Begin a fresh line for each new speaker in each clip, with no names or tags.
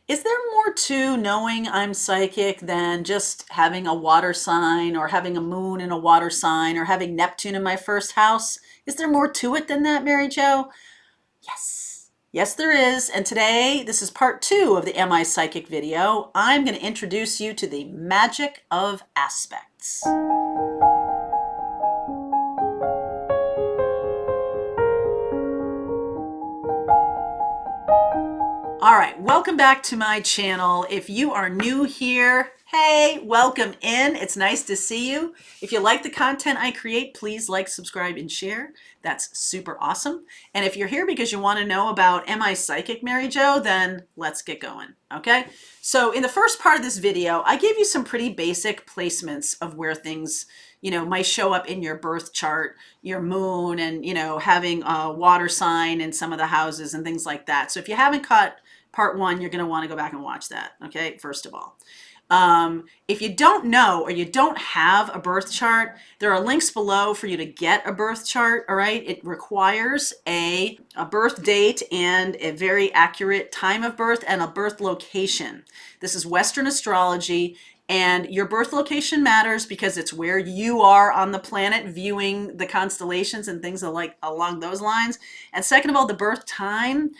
Is there more to knowing I'm psychic than just having a water sign or having a moon in a water sign or having Neptune in my first house? Is there more to it than that, Mary Jo? Yes. Yes, there is. And today, this is part two of the Am I Psychic video. I'm going to introduce you to the magic of aspects. All right, welcome back to my channel. If you are new here, hey, welcome in. It's nice to see you. If you like the content I create, please like, subscribe, and share. That's super awesome. And if you're here because you want to know about Am I Psychic, Mary Jo, then let's get going, okay? So in the first part of this video, I gave you some pretty basic placements of where things might show up in your birth chart, your moon, and, having a water sign in some of the houses and things like that. So if you haven't caught part one, you're going to want to go back and watch that, okay, first of all. If you don't know or you don't have a birth chart, there are links below for you to get a birth chart, all right? It requires a birth date and a very accurate time of birth and a birth location. This is Western astrology, and your birth location matters because it's where you are on the planet viewing the constellations and things like along those lines. And second of all, the birth time.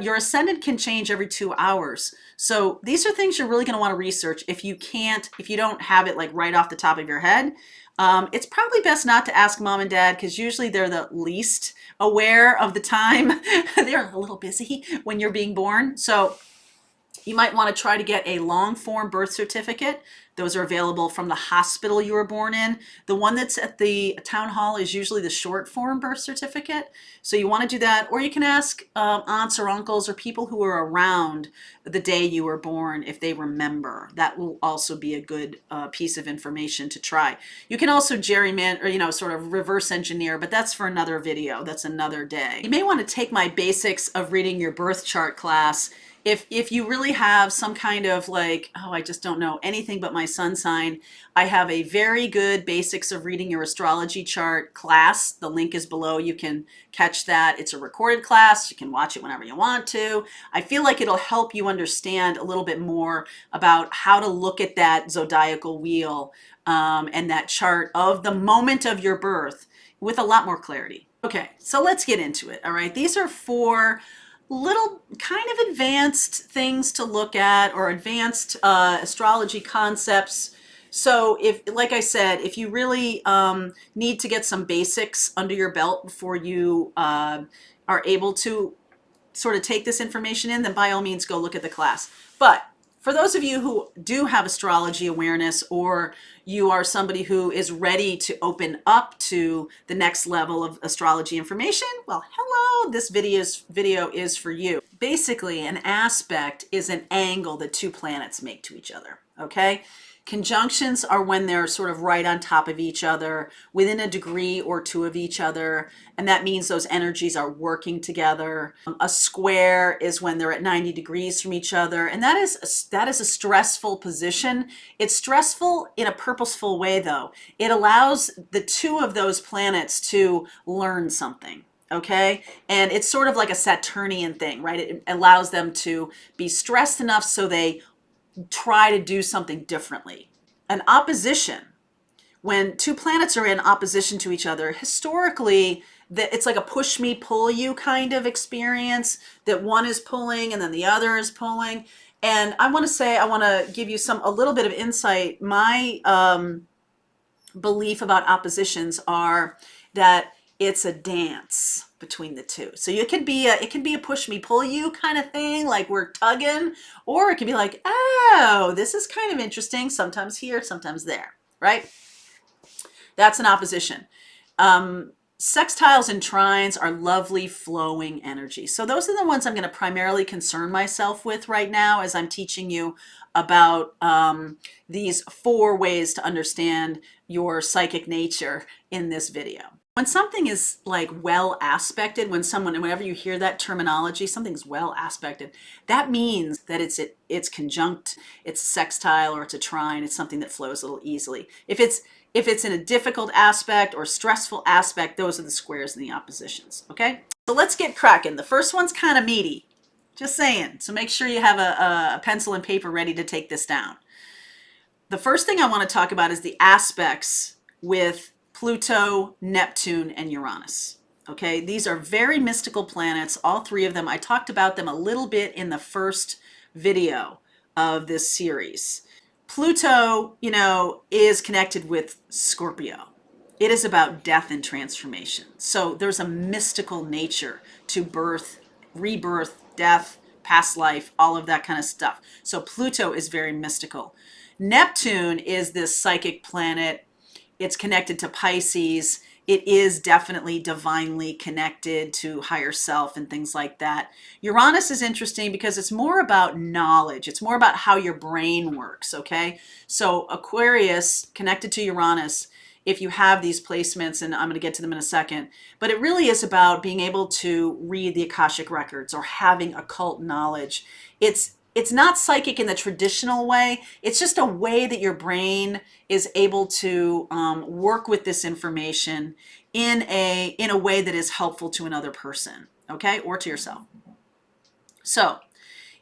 Your ascendant can change every 2 hours. So these are things you're really going to want to research if you don't have it like right off the top of your head. It's probably best not to ask mom and dad because usually they're the least aware of the time. They're a little busy when you're being born. So you might want to try to get a long form birth certificate. Those are available from the hospital you were born in. The one that's at the town hall is usually the short form birth certificate. So you want to do that, or you can ask aunts or uncles or people who were around the day you were born if they remember. That will also be a good piece of information to try. You can also gerrymander, or sort of reverse engineer, but that's for another video. That's another day. You may want to take my basics of reading your birth chart class. If you really have some kind of like, oh, I just don't know anything but my sun sign, I have a very good basics of reading your astrology chart class. The link is below. You can catch that. It's a recorded class. You can watch it whenever you want to. I feel like it'll help you understand a little bit more about how to look at that zodiacal wheel and that chart of the moment of your birth with a lot more clarity. Okay, so let's get into it. All right, these are four little kind of advanced things to look at, or advanced astrology concepts. So if, like I said, if you really need to get some basics under your belt before you are able to sort of take this information in, then by all means go look at the class. But for those of you who do have astrology awareness, or you are somebody who is ready to open up to the next level of astrology information, well, hello, this video is for you. Basically, an aspect is an angle that two planets make to each other, okay? Conjunctions are when they're sort of right on top of each other, within a degree or two of each other, and that means those energies are working together. A square is when they're at 90 degrees from each other, and that is a stressful position. It's stressful in a purposeful way, though. It allows the two of those planets to learn something. Okay, and it's sort of like a Saturnian thing, right? It allows them to be stressed enough so they try to do something differently. An opposition, when two planets are in opposition to each other, historically, it's like a push me, pull you kind of experience, that one is pulling and then the other is pulling. And I want to give you a little bit of insight. My belief about oppositions are that it's a dance between the two. So it can be a push me pull you kind of thing, like we're tugging, or it can be like, oh, this is kind of interesting, sometimes here, sometimes there, right? That's an opposition. Sextiles and trines are lovely flowing energy. So those are the ones I'm going to primarily concern myself with right now as I'm teaching you about these four ways to understand your psychic nature in this video. When something is like well aspected, whenever you hear that terminology, something's well aspected, that means that it's conjunct, it's sextile, or it's a trine. It's something that flows a little easily. If it's in a difficult aspect or stressful aspect, those are the squares and the oppositions, okay? So let's get cracking. The first one's kind of meaty. Just saying. So make sure you have a pencil and paper ready to take this down. The first thing I want to talk about is the aspects with Pluto, Neptune, and Uranus. Okay, these are very mystical planets, all three of them. I talked about them a little bit in the first video of this series. Pluto, is connected with Scorpio. It is about death and transformation. So there's a mystical nature to birth, rebirth, death, past life, all of that kind of stuff. So Pluto is very mystical. Neptune is this psychic planet. It's connected to Pisces. It is definitely divinely connected to higher self and things like that. Uranus is interesting because it's more about knowledge. It's more about how your brain works, okay? So Aquarius connected to Uranus, if you have these placements, and I'm going to get to them in a second, but it really is about being able to read the Akashic records or having occult knowledge. It's not psychic in the traditional way. It's just a way that your brain is able to work with this information in a way that is helpful to another person, okay, or to yourself. So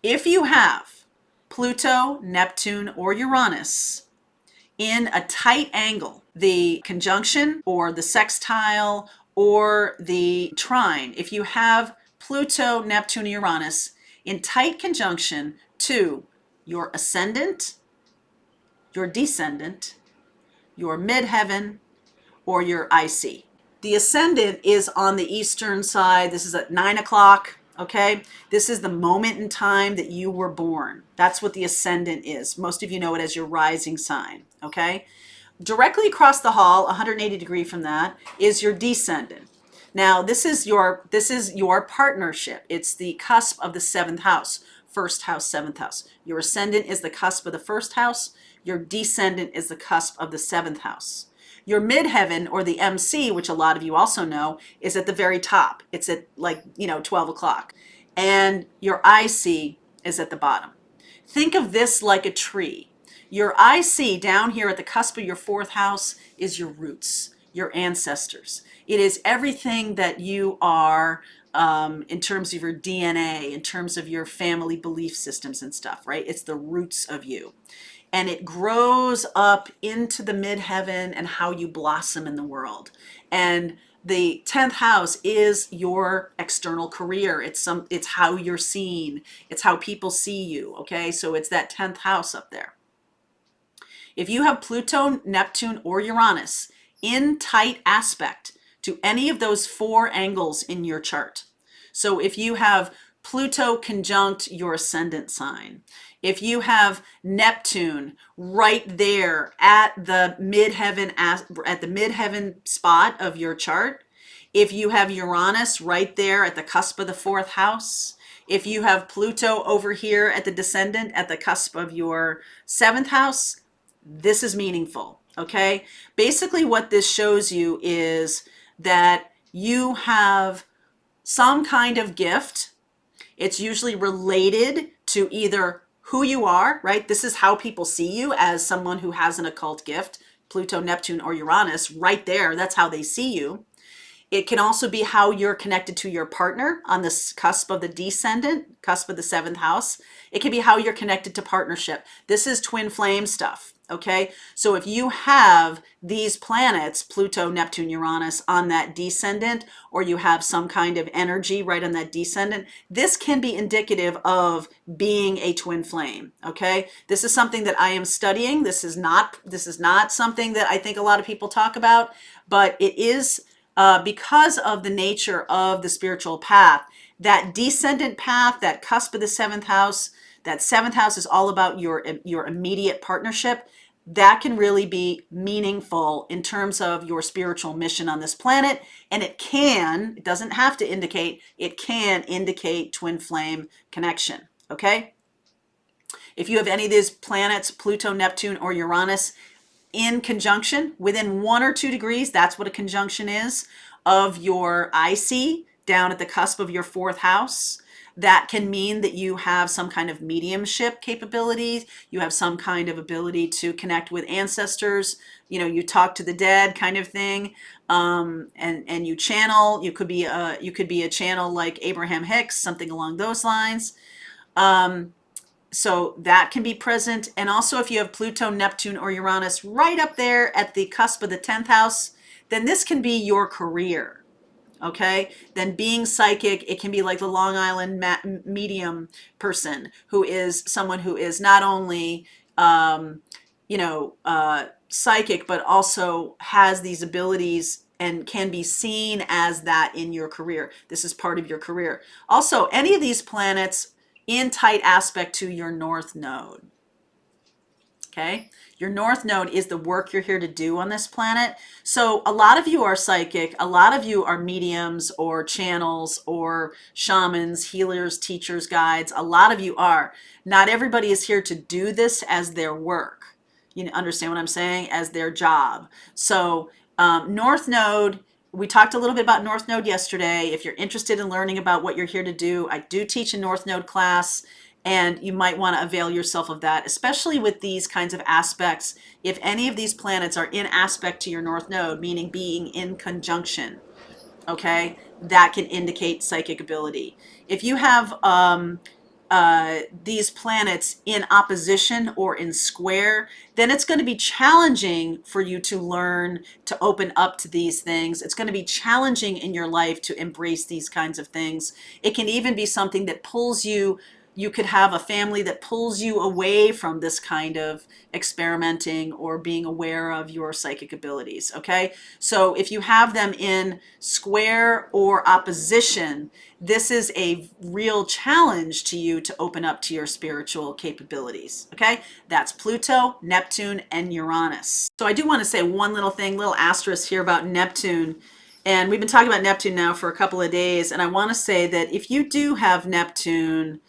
if you have Pluto, Neptune, or Uranus in a tight angle, the conjunction or the sextile or the trine, if you have Pluto, Neptune, Uranus in tight conjunction to your ascendant, your descendant, your midheaven, or your IC. The ascendant is on the eastern side. This is at 9 o'clock, okay? This is the moment in time that you were born. That's what the ascendant is. Most of you know it as your rising sign, okay? Directly across the hall, 180 degree from that, is your descendant. Now, this is your partnership. It's the cusp of the seventh house, first house, seventh house. Your ascendant is the cusp of the first house. Your descendant is the cusp of the seventh house. Your midheaven, or the MC, which a lot of you also know, is at the very top. It's at 12 o'clock. And your IC is at the bottom. Think of this like a tree. Your IC down here at the cusp of your fourth house is your roots, your ancestors. It is everything that you are in terms of your DNA, in terms of your family belief systems and stuff, right? It's the roots of you. And it grows up into the midheaven and how you blossom in the world. And the 10th house is your external career. It's how you're seen. It's how people see you, okay? So it's that 10th house up there. If you have Pluto, Neptune, or Uranus in tight aspect to any of those four angles in your chart, so if you have Pluto conjunct your ascendant sign, if you have Neptune right there at the midheaven spot of your chart, if you have Uranus right there at the cusp of the fourth house, if you have Pluto over here at the descendant at the cusp of your seventh house, this is meaningful, okay? Basically what this shows you is that you have some kind of gift. It's usually related to either who you are, right? This is how people see you, as someone who has an occult gift, Pluto, Neptune, or Uranus, right there, that's how they see you. It can also be how you're connected to your partner on the cusp of the descendant, cusp of the seventh house. It can be how you're connected to partnership. This is twin flame stuff, okay? So if you have these planets, Pluto, Neptune, Uranus, on that descendant, or you have some kind of energy right on that descendant, this can be indicative of being a twin flame, okay? This is something that I am studying. This is not something that I think a lot of people talk about, but it is because of the nature of the spiritual path. That descendant path, that cusp of the seventh house, that seventh house is all about your immediate partnership. That can really be meaningful in terms of your spiritual mission on this planet. And it doesn't have to indicate, it can indicate twin flame connection, okay? If you have any of these planets, Pluto, Neptune, or Uranus, in conjunction within 1 or 2 degrees, that's what a conjunction is, of your IC down at the cusp of your fourth house, That can mean that you have some kind of mediumship capabilities. You have some kind of ability to connect with ancestors. You talk to the dead kind of thing. And you channel. You could be a channel like Abraham Hicks, something along those lines. So that can be present. And also if you have Pluto, Neptune, or Uranus right up there at the cusp of the 10th house, then this can be your career. Okay, then being psychic, it can be like the Long Island medium person, who is someone who is not only psychic, but also has these abilities and can be seen as that in your career. This is part of your career. Also, any of these planets in tight aspect to your north node. Okay, your north node is the work you're here to do on this planet. So a lot of you are psychic, a lot of you are mediums or channels or shamans, healers, teachers, guides. A lot of you are. Not everybody is here to do this as their work. You understand what I'm saying? As their job. So north node, we talked a little bit about north node yesterday. If you're interested in learning about what you're here to do, I do teach a north node class. And you might want to avail yourself of that, especially with these kinds of aspects. If any of these planets are in aspect to your north node, meaning being in conjunction, okay, that can indicate psychic ability. If you have these planets in opposition or in square, then it's going to be challenging for you to learn to open up to these things. It's going to be challenging in your life to embrace these kinds of things. It can even be something that pulls you. You could have a family that pulls you away from this kind of experimenting or being aware of your psychic abilities, okay? So if you have them in square or opposition, this is a real challenge to you to open up to your spiritual capabilities, okay? That's Pluto, Neptune, and Uranus. So I do want to say one little thing, little asterisk here about Neptune. And we've been talking about Neptune now for a couple of days, and I want to say that if you do have Neptune,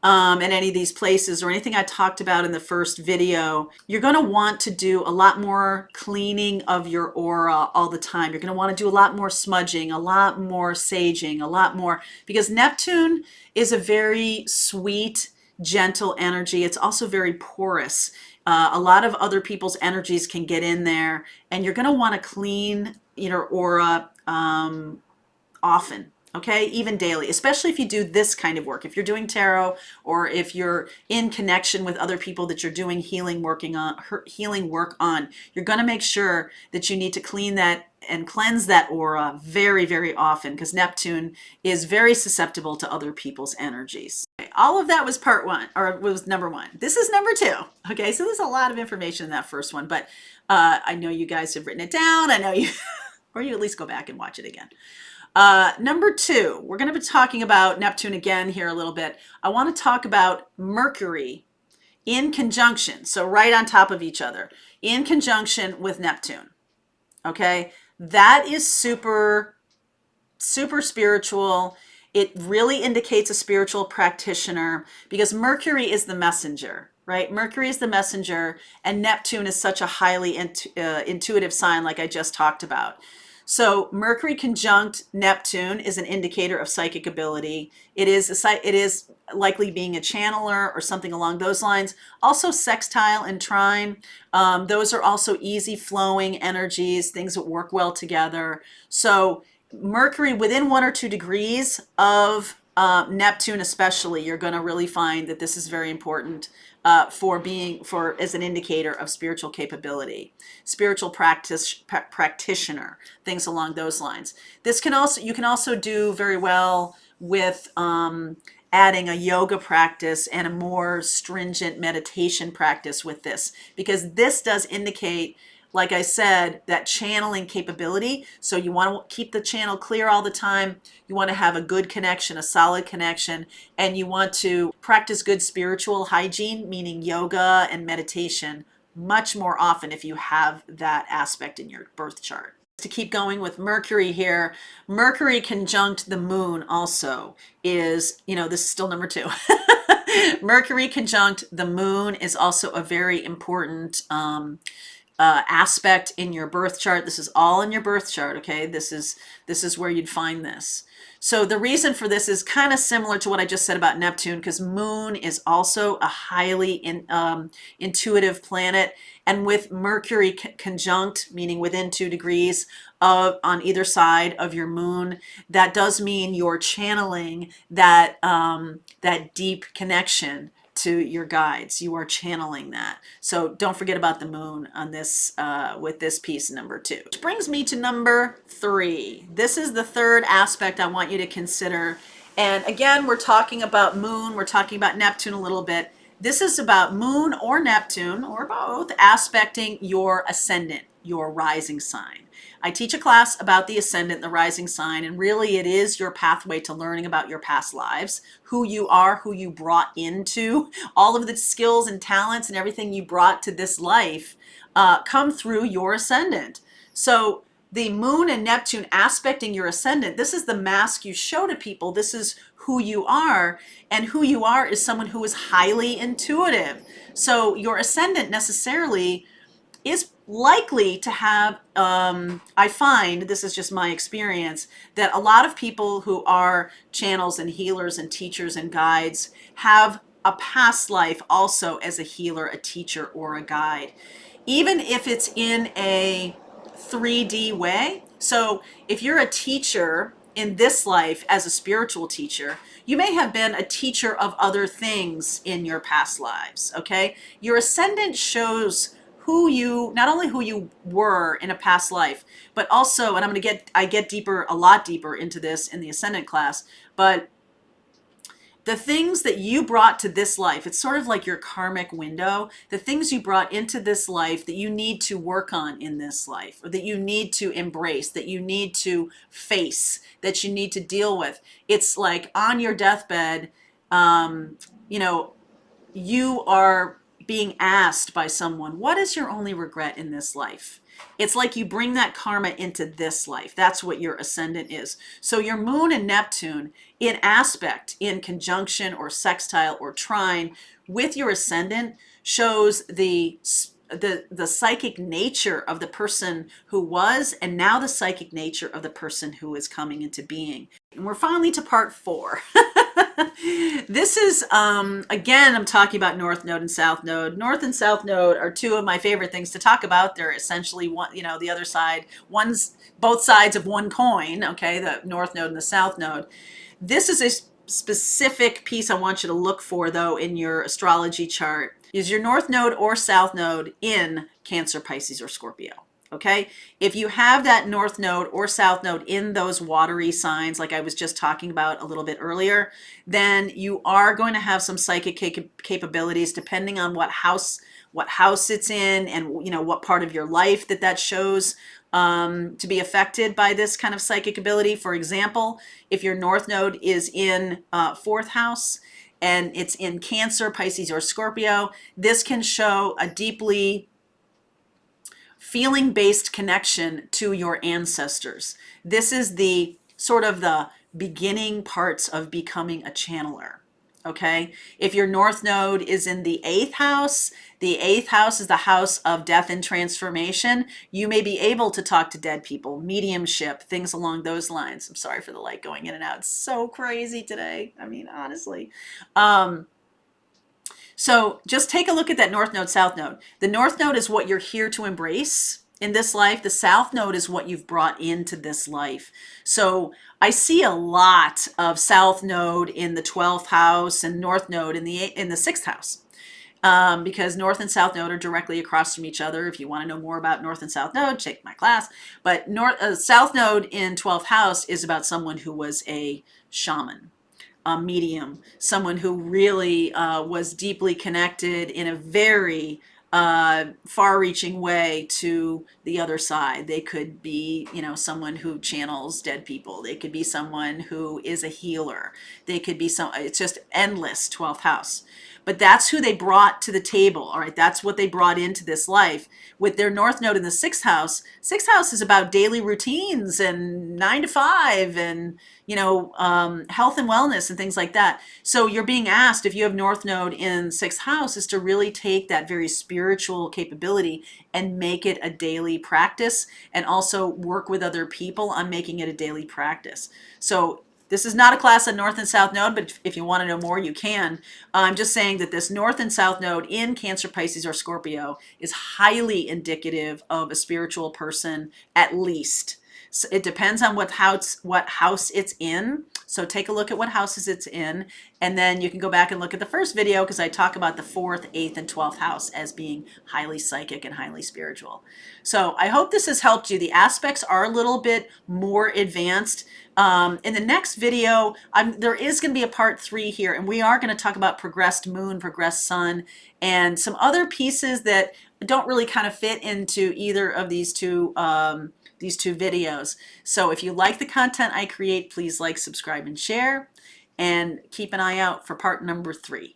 in any of these places or anything I talked about in the first video, you're going to want to do a lot more cleaning of your aura all the time. You're going to want to do a lot more smudging, a lot more saging, a lot more, because Neptune is a very sweet, gentle energy. It's also very porous. A lot of other people's energies can get in there, and you're going to want to clean your aura often. Okay, even daily, especially if you do this kind of work. If you're doing tarot, or if you're in connection with other people that you're doing healing work on, you're going to make sure that you need to clean that and cleanse that aura very, very often, because Neptune is very susceptible to other people's energies. Okay, all of that was part one, or was number one. This is number two. Okay, so there's a lot of information in that first one, but I know you guys have written it down. I know you, or you at least go back and watch it again. Number two, we're going to be talking about Neptune again here a little bit. I want to talk about Mercury in conjunction, so right on top of each other, in conjunction with Neptune. Okay, that is super, super spiritual. It really indicates a spiritual practitioner, because Mercury is the messenger, right? Mercury is the messenger, and Neptune is such a highly intuitive sign, like I just talked about. So Mercury conjunct Neptune is an indicator of psychic ability. It is likely being a channeler or something along those lines. Also sextile and trine. Those are also easy flowing energies, things that work well together. So Mercury within 1 or 2 degrees of Neptune especially, you're going to really find that this is very important as an indicator of spiritual capability, spiritual practitioner, things along those lines. You can also do very well with adding a yoga practice and a more stringent meditation practice with this, because this does indicate, like I said, that channeling capability. So you want to keep the channel clear all the time. You want to have a good connection, a solid connection, and you want to practice good spiritual hygiene, meaning yoga and meditation, much more often if you have that aspect in your birth chart. To keep going with Mercury here, Mercury conjunct the moon also is, this is still number two. Mercury conjunct the moon is also a very important aspect in your birth chart. This is all in your birth chart, okay? This is where you'd find this. So the reason for this is kind of similar to what I just said about Neptune, because Moon is also a highly intuitive planet. And with Mercury conjunct, meaning within 2 degrees on either side of your Moon, that does mean you're channeling that deep connection to your guides. You are channeling that. So don't forget about the Moon on this with this piece number 2. Which brings me to number 3. This is the third aspect I want you to consider. And again, we're talking about Moon, we're talking about Neptune a little bit. This is about Moon or Neptune, or both, aspecting your ascendant, your rising sign. I teach a class about the ascendant, the rising sign, and really it is your pathway to learning about your past lives, who you are, who you brought into, all of the skills and talents and everything you brought to this life come through your ascendant. So the Moon and Neptune aspecting your ascendant, this is the mask you show to people. This is who you are, and who you are is someone who is highly intuitive. So your ascendant necessarily is likely to have, I find, this is just my experience, that a lot of people who are channels and healers and teachers and guides have a past life also as a healer, a teacher, or a guide, even if it's in a 3D way. So if you're a teacher in this life as a spiritual teacher, you may have been a teacher of other things in your past lives, okay? Your ascendant shows who you, not only who you were in a past life, but also, and I get deeper, a lot deeper into this in the ascendant class, but the things that you brought to this life, it's sort of like your karmic window, the things you brought into this life that you need to work on in this life, or that you need to embrace, that you need to face, that you need to deal with. It's like on your deathbed, you know, you are being asked by someone, what is your only regret in this life? It's like you bring that karma into this life. That's what your ascendant is. So your Moon and Neptune in aspect, in conjunction or sextile or trine with your ascendant shows the psychic nature of the person who was, and now the psychic nature of the person who is coming into being. And we're finally to part 4. This is, again, I'm talking about North Node and South Node. North and South Node are 2 of my favorite things to talk about. They're essentially one, the other side, both sides of one coin, okay, the North Node and the South Node. This is a specific piece I want you to look for, though, in your astrology chart. Is your North Node or South Node in Cancer, Pisces, or Scorpio? Okay, if you have that North Node or South Node in those watery signs, like I was just talking about a little bit earlier, then you are going to have some psychic capabilities depending on what house it's in, and what part of your life that shows to be affected by this kind of psychic ability. For example, if your North Node is in 4th house and it's in Cancer, Pisces, or Scorpio, this can show a deeply feeling-based connection to your ancestors. This is the sort of the beginning parts of becoming a channeler. Okay, if your North Node is in the 8th house, the 8th house is the house of death and transformation. You may be able to talk to dead people, mediumship, things along those lines. I'm sorry for the light going in and out. It's so crazy today. I mean, honestly. So just take a look at that North Node, South Node. The North Node is what you're here to embrace in this life. The South Node is what you've brought into this life. So I see a lot of South Node in the 12th house and North Node in the 6th house. Because North and South Node are directly across from each other. If you want to know more about North and South Node, take my class. But South Node in 12th house is about someone who was a shaman, a medium, someone who really was deeply connected in a very far-reaching way to the other side. They could be, someone who channels dead people. They could be someone who is a healer. They could be it's just endless 12th house. But that's who they brought to the table, all right? That's what they brought into this life. With their North Node in the 6th house, 6th house is about daily routines and 9 to 5 and, health and wellness and things like that. So you're being asked, if you have North Node in 6th house, is to really take that very spiritual capability and make it a daily practice, and also work with other people on making it a daily practice. So This is not a class on North and South Node, but if you want to know more, you can. I'm just saying that this North and South Node in Cancer, Pisces, or Scorpio is highly indicative of a spiritual person, at least. So it depends on what house it's in. So take a look at what houses it's in, and then you can go back and look at the first video because I talk about the 4th, 8th, and 12th house as being highly psychic and highly spiritual. So I hope this has helped you. The aspects are a little bit more advanced. In the next video, there is going to be a part 3 here, and we are going to talk about progressed moon, progressed sun, and some other pieces that don't really kind of fit into either of these two videos. So if you like the content I create, please like, subscribe, and share, and keep an eye out for part number 3.